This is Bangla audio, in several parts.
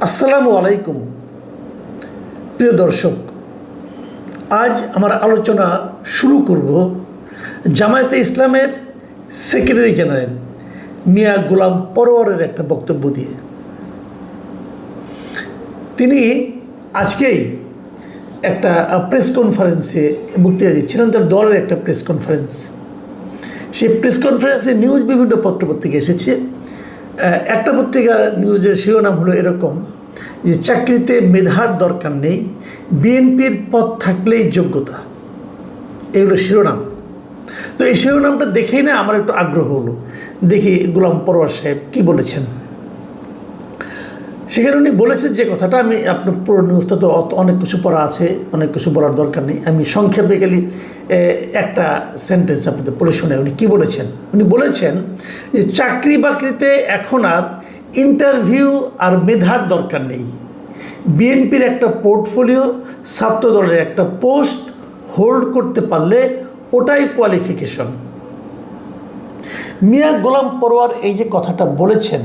আসসালামু আলাইকুম প্রিয় দর্শক, আজ আমার আলোচনা শুরু করব জামায়াতে ইসলামের সেক্রেটারি জেনারেল মিয়া গোলাম পরোয়ারের একটা বক্তব্য দিয়ে। তিনি আজকেই একটা প্রেস কনফারেন্সে বক্তৃতা দিচ্ছিলেন, তার দলের একটা প্রেস কনফারেন্স। সেই প্রেস কনফারেন্সে নিউজ বিভিন্ন পত্রপত্রিকা এসেছে। একটা পত্রিকার নিউজের শিরোনাম হলো এরকম যে চাকরিতে মেধার দরকার নেই, বিএনপির পদ থাকলেই যোগ্যতা। এগুলো শিরোনাম। তো এই শিরোনামটা দেখেই না আমার একটু আগ্রহ হলো, দেখি গোলাম পরোয়ার সাহেব কী বলেছেন। সেখানে উনি বলেছেন যে কথাটা, আমি আপনার পুরো নিউজটা তো অনেক কিছু পড়া আছে, অনেক কিছু বলার দরকার নেই, আমি সংক্ষেপে গেলে একটা সেন্টেন্স আপনাদের পড়ে শোনাই। উনি কী বলেছেন? উনি বলেছেন যে চাকরি বাকরিতে এখন আর ইন্টারভিউ আর মেধার দরকার নেই, বিএনপির একটা পোর্টফোলিও, ছাত্রদলের একটা পোস্ট হোল্ড করতে পারলে ওটাই কোয়ালিফিকেশন। মিয়া গোলাম পরোয়ার এই যে কথাটা বলেছেন,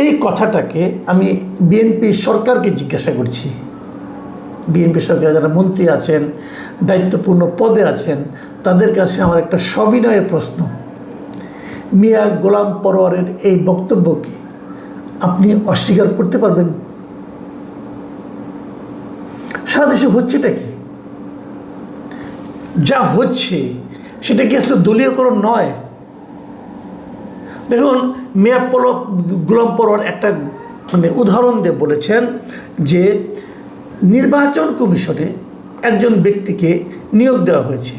এই কথাটাকে আমি বিএনপি সরকারকে জিজ্ঞাসা করছি। বিএনপি সরকার যারা মন্ত্রী আছেন, দায়িত্বপূর্ণ পদে আছেন, তাদের কাছে আমার একটা সবিনয় প্রশ্ন, মিয়া গোলাম পরোয়ারের এই বক্তব্যকে আপনি অস্বীকার করতে পারবেন? সারা দেশে হচ্ছেটা কি? যা হচ্ছে সেটা কি আসলে দলীয়করণ নয়? দেখুন, মিয়া গোলাম পরোয়ার একটা উদাহরণ দিয়ে বলেছেন যে নির্বাচন কমিশনে একজন ব্যক্তিকে নিয়োগ দেওয়া হয়েছে,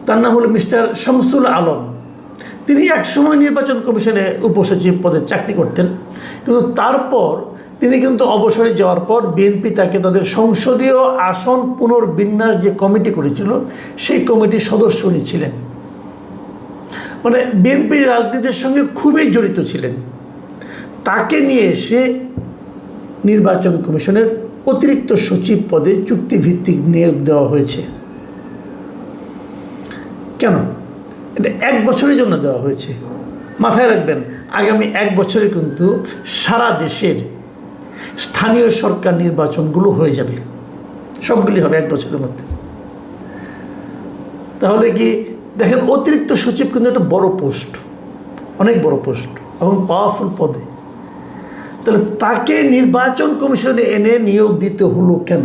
তার নাম হলো মিস্টার শামসুল আলম। তিনি একসময় নির্বাচন কমিশনে উপসচিব পদে চাকরি করতেন, কিন্তু তারপর তিনি অবসরে যাওয়ার পর বিএনপি তাকে তাদের সংসদীয় আসন পুনর্বিন্যাস যে কমিটি করেছিল, সেই কমিটির সদস্য উনি ছিলেন। বিএনপির রাজনীতির সঙ্গে খুবই জড়িত ছিলেন। তাকে নিয়ে এসে নির্বাচন কমিশনের অতিরিক্ত সচিব পদে চুক্তিভিত্তিক নিয়োগ দেওয়া হয়েছে। কেন? এটা 1 বছরের জন্য দেওয়া হয়েছে। মাথায় রাখবেন, আগামী 1 বছরে সারা দেশের স্থানীয় সরকার নির্বাচনগুলো হয়ে যাবে, সবগুলি হবে 1 বছরের মধ্যে। তাহলে কি দেখেন, অতিরিক্ত সচিব একটা বড় পোস্ট, অনেক বড় পোস্ট এবং পাওয়ারফুল পদে। তাহলে তাকে নির্বাচন কমিশনে এনে নিয়োগ দিতে হলো কেন?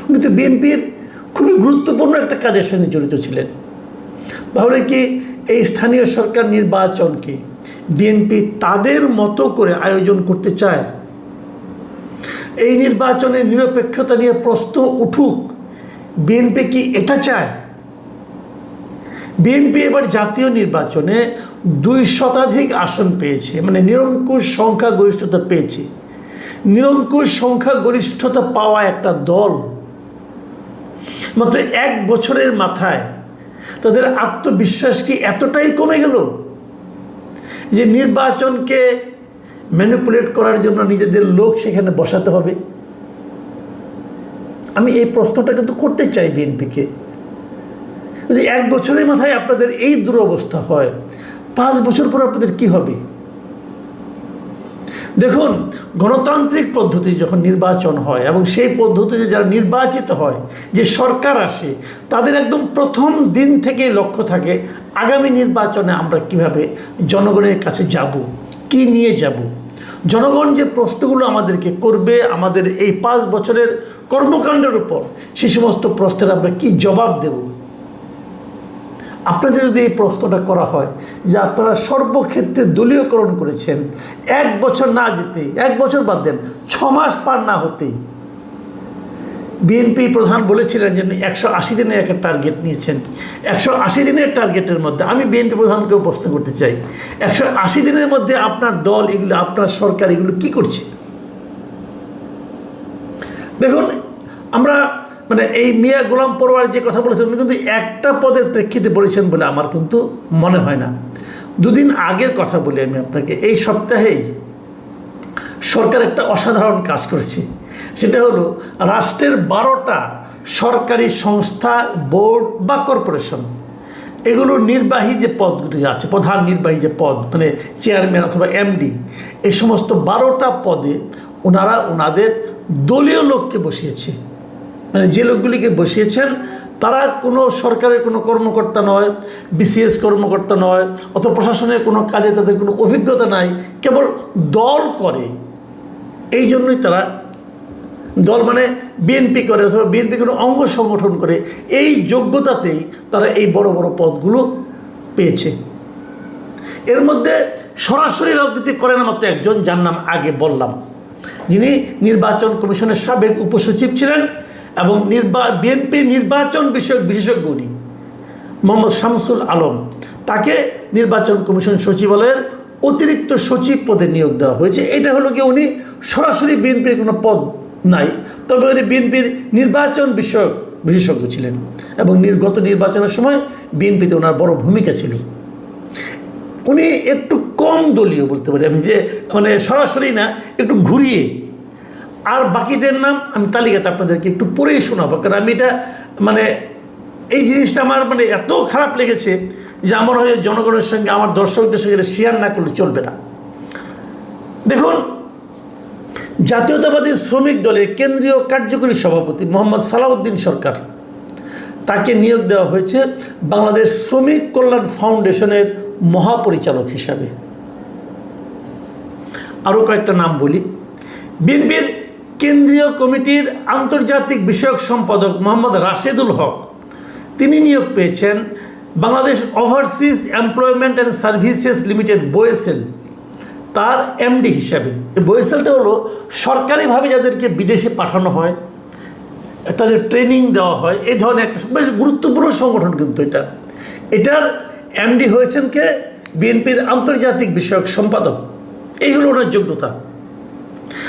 উনি তো বিএনপির খুবই গুরুত্বপূর্ণ একটা কাজের সঙ্গে জড়িত ছিলেন। তাহলে কি এই স্থানীয় সরকার নির্বাচনকে বিএনপি তাদের মতো করে আয়োজন করতে চায়? এই নির্বাচনের নিরপেক্ষতা নিয়ে প্রশ্ন উঠুক, বিএনপি কি এটা চায়? বিএনপি এবার জাতীয় নির্বাচনে 2 শতাধিক আসন পেয়েছে, নিরঙ্কুশ সংখ্যাগরিষ্ঠতা পেয়েছে। নিরঙ্কুশ সংখ্যাগরিষ্ঠতা পাওয়া একটা দল মাত্র 1 বছরের মাথায় তাদের আত্মবিশ্বাস কি এতটাই কমে গেল যে নির্বাচনকে ম্যানিপুলেট করার জন্য নিজেদের লোক সেখানে বসাতে হবে? আমি এই প্রশ্নটা করতে চাই বিএনপিকে। যদি 1 বছরের মাথায় আপনাদের এই দুরবস্থা হয়, 5 বছর পর আপনাদের কি হবে? দেখুন, গণতান্ত্রিক পদ্ধতি যখন নির্বাচন হয় এবং সেই পদ্ধতিতে যারা নির্বাচিত হয়, যে সরকার আসে, তাদের একদম প্রথম দিন থেকেই লক্ষ্য থাকে আগামী নির্বাচনে আমরা কিভাবে জনগণের কাছে যাব, কি নিয়ে যাব। জনগণ যে প্রশ্নগুলো আমাদেরকে করবে, আমাদের এই 5 বছরের কর্মকাণ্ডের উপর, সেই সমস্ত প্রশ্নের আমরা কি জবাব দেব। আপনাদের যদি এই প্রশ্নটা করা হয় যে আপনারা সর্বক্ষেত্রে দলীয়করণ করেছেন, 1 বছর না যেতেই, 1 বছর বাদ দেন, 6 মাস পার না হতেই বিএনপি প্রধান বলেছিলেন যে 180 দিনের একটা টার্গেট নিয়েছেন। 180 দিনের টার্গেটের মধ্যে আমি বিএনপি প্রধানকেও প্রশ্ন করতে চাই, 180 দিনের মধ্যে আপনার দল এগুলো, আপনার সরকার এগুলো কি করছে? দেখুন, আমরা এই মিয়া গোলাম পরোয়ার যে কথা বলেছেন, উনি একটা পদের প্রেক্ষিতে বলেছেন বলে আমার মনে হয় না। 2 দিন আগের কথা বলি আমি আপনাকে। এই সপ্তাহেই সরকার একটা অসাধারণ কাজ করেছে। সেটা হলো রাষ্ট্রের 12টা সরকারি সংস্থা, বোর্ড বা কর্পোরেশন এগুলো নির্বাহী যে পদগুলি আছে, প্রধান নির্বাহী যে পদ, মানে চেয়ারম্যান অথবা এমডি, এই সমস্ত 12টা পদে ওনারা ওনাদের দলীয় লোককে বসিয়েছে। মানে যে লোকগুলিকে বসিয়েছেন তারা কোনো সরকারের কোনো কর্মকর্তা নয়, বিসিএস কর্মকর্তা নয়, অথবা প্রশাসনের কোনো কাজে তাদের কোনো অভিজ্ঞতা নাই, কেবল দল করে। এই জন্যই তারা, দল মানে বিএনপি করে অথবা বিএনপি কোনো অঙ্গ সংগঠন করে, এই যোগ্যতাতেই তারা এই বড় বড় পদগুলো পেয়েছে। এর মধ্যে সরাসরি রাজনীতি করে না মাত্র একজন, যার নাম আগে বললাম, যিনি নির্বাচন কমিশনের সাবেক উপসচিব ছিলেন এবং বিএনপি নির্বাচন বিষয়ক বিশেষজ্ঞ উনি, মোহাম্মদ শামসুল আলম। তাকে নির্বাচন কমিশন সচিবালয়ের অতিরিক্ত সচিব পদে নিয়োগ দেওয়া হয়েছে। এটা হলো কি, উনি সরাসরি বিএনপির কোনো পদ নাই, তবে উনি বিএনপির নির্বাচন বিষয়ক বিশেষজ্ঞ ছিলেন এবং গত নির্বাচনের সময় বিএনপিতে ওনার বড় ভূমিকা ছিল। উনি একটু কম দলীয় বলতে পারি আমি, যে মানে সরাসরি না, একটু ঘুরিয়ে। আর বাকিদের নাম আমি তালিকাটা আপনাদেরকে একটু পড়েই শোনাবো, কারণ আমি এটা মানে এই জিনিসটা আমার মানে এত খারাপ লেগেছে যে আমার হয়ে জনগণের সঙ্গে, আমার দর্শকদের সঙ্গে শেয়ার না করলে চলবে না। দেখুন, জাতীয়তাবাদী শ্রমিক দলের কেন্দ্রীয় কার্যকরী সভাপতি মোহাম্মদ সালাউদ্দিন সরকার, তাকে নিয়োগ দেওয়া হয়েছে বাংলাদেশ শ্রমিক কল্যাণ ফাউন্ডেশনের মহাপরিচালক হিসাবে। আরও কয়েকটা নাম বলি। বিএনপির কেন্দ্রীয় কমিটির আন্তর্জাতিক বিষয়ক সম্পাদক মোহাম্মদ রাশেদুল হক, তিনি নিয়োগ পেয়েছেন Bangladesh overseas employment and services limited BOESL, তার এমডি হিসাবে। এই বোয়েসেলটা হলো সরকারিভাবে যাদেরকে বিদেশে পাঠানো হয়, তাদের ট্রেনিং দেওয়া হয়, এই ধরনের একটা বেশ গুরুত্বপূর্ণ সংগঠন। কিন্তু এটার এমডি হয়েছেন কে? বিএনপির আন্তর্জাতিক বিষয়ক সম্পাদক। এইগুলো ওনার যোগ্যতা।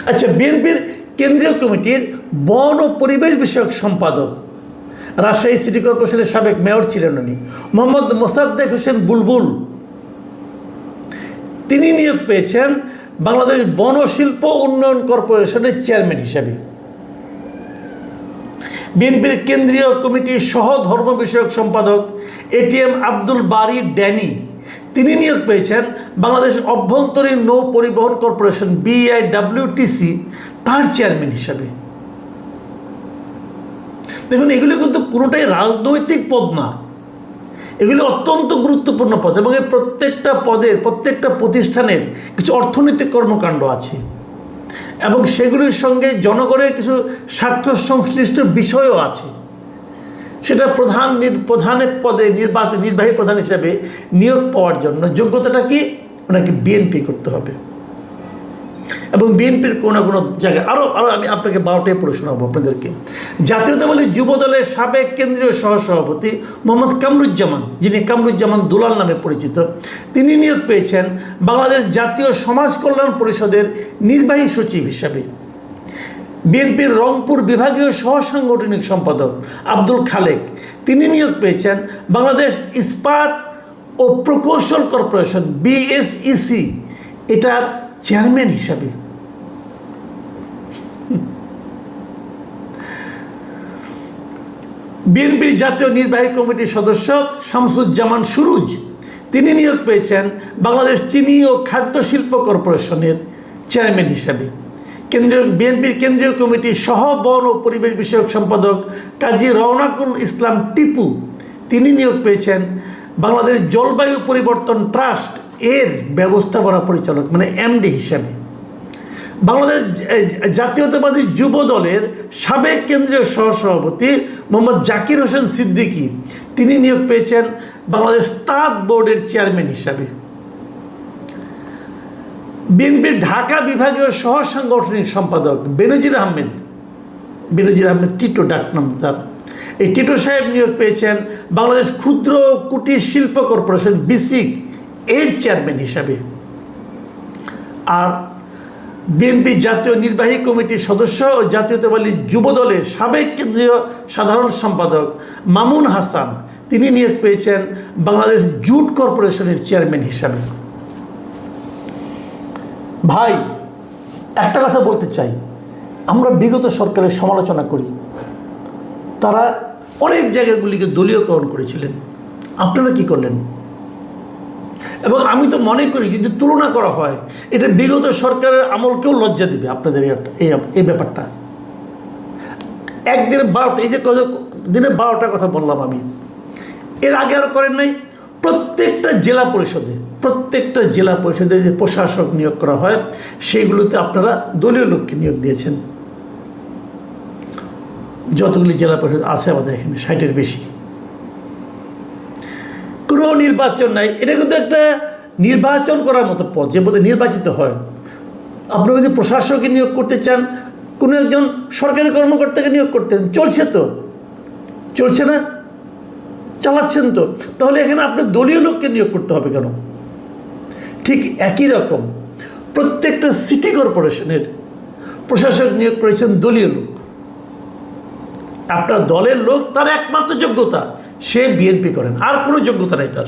আচ্ছা, বিএনপির কেন্দ্রীয় কমিটির বন ও পরিবেশ বিষয়ক সম্পাদক, রাজশাহী সিটি কর্পোরেশনের সাবেক মেয়র ছিলেন উনি, মোহাম্মদ মোসাদ্দেক হোসেন বুলবুল, তিনি নিয়োগ পেয়েছেন বাংলাদেশ বন শিল্প উন্নয়ন কর্পোরেশনের চেয়ারম্যান হিসাবে। বিএনপির কেন্দ্রীয় কমিটির সহ ধর্ম বিষয়ক সম্পাদক এটিএম আব্দুল বারী ড্যানি, তিনি নিয়োগ পেয়েছেন বাংলাদেশ অভ্যন্তরীণ নৌ পরিবহন কর্পোরেশন BIWTC, তার চেয়ারম্যান হিসাবে। দেখুন, এগুলি কিন্তু কোনোটাই রাজনৈতিক পদ না, এগুলি অত্যন্ত গুরুত্বপূর্ণ পদ এবং এই প্রত্যেকটা পদের, প্রত্যেকটা প্রতিষ্ঠানের কিছু অর্থনৈতিক কর্মকাণ্ড আছে এবং সেগুলির সঙ্গে জনগণের কিছু স্বার্থ সংশ্লিষ্ট বিষয়ও আছে। সেটা প্রধানের পদে নির্বাহী প্রধান হিসেবে নিয়োগ পাওয়ার জন্য যোগ্যতাটা কি? ওনাকে বিএনপি করতে হবে এবং বিএনপির কোনো জায়গায় আরও আমি আপনাকে 12টায় পড়ে শোনাবো আপনাদেরকে। জাতীয়তাবাদী যুব দলের সাবেক কেন্দ্রীয় সহসভাপতি মোহাম্মদ কামরুজ্জামান, যিনি কামরুজ্জামান দুলাল নামে পরিচিত, তিনি নিয়োগ পেয়েছেন বাংলাদেশ জাতীয় সমাজ কল্যাণ পরিষদের নির্বাহী সচিব হিসাবে। বিএনপির রংপুর বিভাগীয় সহসাংগঠনিক সম্পাদক আব্দুল খালেক, তিনি নিয়োগ পেয়েছেন বাংলাদেশ ইস্পাত ও প্রকৌশল কর্পোরেশন BSEC, এটার চেয়ারম্যান হিসাবে। বিএনপির জাতীয় নির্বাহী কমিটির সদস্য শামসুজ্জামান সুরুজ, তিনি নিয়োগ পেয়েছেন বাংলাদেশ চিনি ও খাদ্য শিল্প কর্পোরেশনের চেয়ারম্যান হিসাবে। বিএনপির কেন্দ্রীয় কমিটির সহ বন ও পরিবেশ বিষয়ক সম্পাদক কাজী রওনাকুল ইসলাম টিপু, তিনি নিয়োগ পেয়েছেন বাংলাদেশ জলবায়ু পরিবর্তন ট্রাস্ট এর ব্যবস্থাপনা পরিচালক মানে এমডি হিসাবে। বাংলাদেশ জাতীয়তাবাদী যুব দলের সাবেক কেন্দ্রীয় সহসভাপতি মোহাম্মদ জাকির হোসেন সিদ্দিকী, তিনি নিয়োগ পেয়েছেন বাংলাদেশ তাঁত বোর্ডের চেয়ারম্যান হিসাবে। বিএনপির ঢাকা বিভাগীয় সহ সাংগঠনিক সম্পাদক বেনজির আহমেদ টিটো ডাকনাম তার, এই টিটো সাহেব নিয়োগ পেয়েছেন বাংলাদেশ ক্ষুদ্র ও কুটির শিল্প কর্পোরেশন BSIC এর চেয়ারম্যান হিসাবে। আর বিএনপি জাতীয় নির্বাহী কমিটির সদস্য ও জাতীয়তাবাদী যুব দলের সাবেক কেন্দ্রীয় সাধারণ সম্পাদক মামুন হাসান, তিনি নিয়োগ পেয়েছেন বাংলাদেশ জুট কর্পোরেশনের চেয়ারম্যান হিসাবে। ভাই, একটা কথা বলতে চাই, আমরা বিগত সরকারের সমালোচনা করি, তারা অনেক জায়গাগুলিকে দলীয়করণ করেছিলেন, আপনারা কি করলেন? এবং আমি তো মনে করি যদি তুলনা করা হয় এটা বিগত সরকারের আমলকেও লজ্জা দিবে আপনাদের এই ব্যাপারটা। একদিনে 12টা, এই যে দিনে 12টার কথা বললাম আমি, এর আগে আর করেন নাই। প্রত্যেকটা জেলা পরিষদে যে প্রশাসক নিয়োগ করা হয় সেইগুলোতে আপনারা দলীয় লোককে নিয়োগ দিয়েছেন। যতগুলি জেলা পরিষদ আছে আমাদের এখানে 60-এর বেশি, কোনো নির্বাচন নাই। এটা কিন্তু একটা নির্বাচন করার মতো পদ, যে পদে নির্বাচিত হয়। আপনি যদি প্রশাসককে নিয়োগ করতে চান, কোনো একজন সরকারি কর্মকর্তাকে নিয়োগ করতেন, চলছে না, চালাচ্ছেন তো, তাহলে এখানে আপনি দলীয় লোককে নিয়োগ করতে হবে কেন? ঠিক একই রকম প্রত্যেকটা সিটি কর্পোরেশনের প্রশাসক নিয়োগ করেছেন দলীয় লোক। আপনার দলের লোক, তার একমাত্র যোগ্যতা সে বিএনপি করেন, আর কোনো যোগ্যতা নাই তার।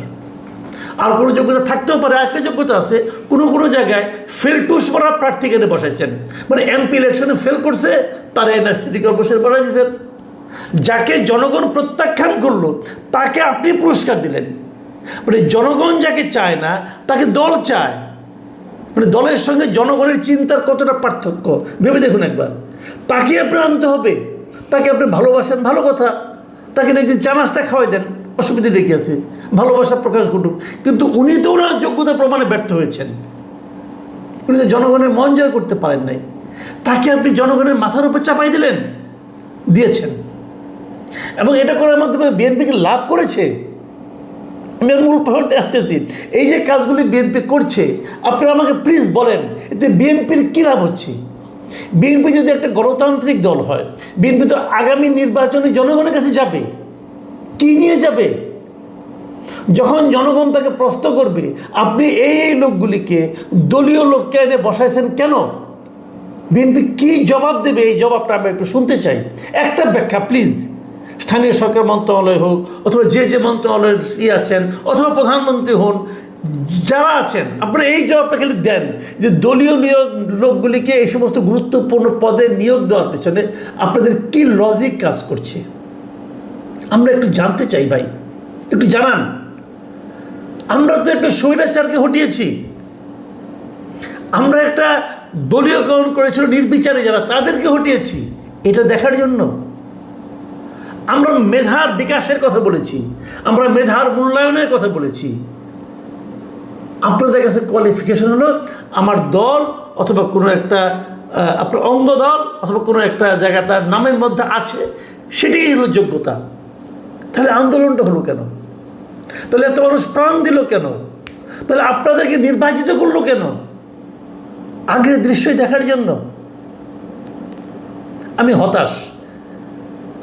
আর কোনো যোগ্যতা থাকতেও পারে, আরেকটা যোগ্যতা আছে, কোনো জায়গায় ফেলটুস পড়া প্রার্থীকে বসাইছেন, মানে এমপি ইলেকশনে ফেল করছে, তারা এনে সিটি কর্পোরেশন বসাইছেন। যাকে জনগণ প্রত্যাখ্যান করলো তাকে আপনি পুরস্কার দিলেন। মানে জনগণ যাকে চায় না তাকে দল চায়। মানে দলের সঙ্গে জনগণের চিন্তার কতটা পার্থক্য ভেবে দেখুন একবার। তাকে আপনি আনতে হবে, তাকে আপনি ভালোবাসেন, ভালো কথা, তাকে একদিন চা নাস্তা খাওয়াই দেন, অসুবিধা রেখে আছে, ভালোবাসা প্রকাশ ঘটুক। কিন্তু উনি তো ওনার যোগ্যতা প্রমাণে ব্যর্থ হয়েছেন, উনি তো জনগণের মন জয় করতে পারেন নাই। তাকে আপনি জনগণের মাথার উপর চাপাই দিয়েছেন। এবং এটা করার মাধ্যমে বিএনপিকে লাভ করেছে। আমি মূল পয়েন্টে আসতেছি, এই যে কাজগুলি বিএনপি করছে, আপনারা আমাকে প্লিজ বলেন এতে বিএনপির কী লাভ হচ্ছে? বিএনপি যদি একটা গণতান্ত্রিক দল হয়, বিএনপি তো আগামী নির্বাচনে জনগণের কাছে যাবে। কি নিয়ে যাবে? যখন জনগণ তাকে প্রশ্ন করবে আপনি এই লোকগুলিকে, দলীয় লোককে এনে বসাইছেন কেন, বিএনপি কি জবাব দেবে? এই জবাবটা আমরা একটু শুনতে চাই। একটা ব্যাখ্যা প্লিজ, স্থানীয় সরকার মন্ত্রণালয় হোক, অথবা যে মন্ত্রণালয়ের আছেন, অথবা প্রধানমন্ত্রী হন, যারা আছেন, আপনারা এই জবাবটা খালি দেন যে দলীয় লোকগুলিকে এই সমস্ত গুরুত্বপূর্ণ পদে নিয়োগ দেওয়ার পেছনে আপনাদের কি লজিক কাজ করছে আমরা একটু জানতে চাই ভাই, একটু জানান। আমরা তো একটা স্বৈরাচারকে হটিয়েছি, আমরা একটা দলীয়করণ করেছিল নির্বিচারে যারা, তাদেরকে হটিয়েছি। এটা দেখার জন্য আমরা মেধার বিকাশের কথা বলেছি, আমরা মেধার মূল্যায়নের কথা বলেছি। আপনাদের কাছে কোয়ালিফিকেশন হলো আমার দল অথবা কোনো একটা আপনার অঙ্গ দল অথবা কোনো একটা জায়গা তার নামের মধ্যে আছে, সেটাই হলো যোগ্যতা। তাহলে আন্দোলনটা হলো কেন? তাহলে এত মানুষ প্রাণ দিল কেন? তাহলে আপনাদেরকে নির্বাচিত করলো কেন? আগের দৃশ্যই দেখার জন্য? আমি হতাশ।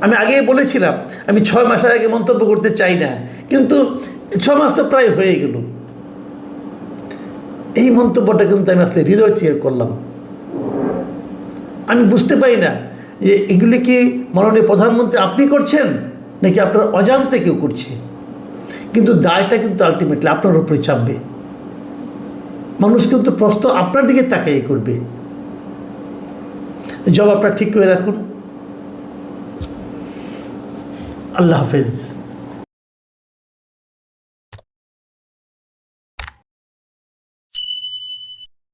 আমি আগেই বলেছিলাম আমি 6 মাসের আগে মন্তব্য করতে চাই না, কিন্তু 6 মাস তো প্রায় হয়ে গেল। এই মন্তব্যটা কিন্তু আমি আসলে হৃদয় থেকে করলাম। আমি বুঝতে পারি না যে এগুলি কি মাননীয় প্রধানমন্ত্রী আপনি করছেন নাকি আপনার অজান্তে কেউ করছে, কিন্তু দায়টা কিন্তু আলটিমেটলি আপনার উপরে চাপবে। মানুষ কিন্তু প্রশ্ন আপনার দিকে তাকাই করবে। জবাবটা ঠিক করে রাখুন। আল্লাহ হাফেজ।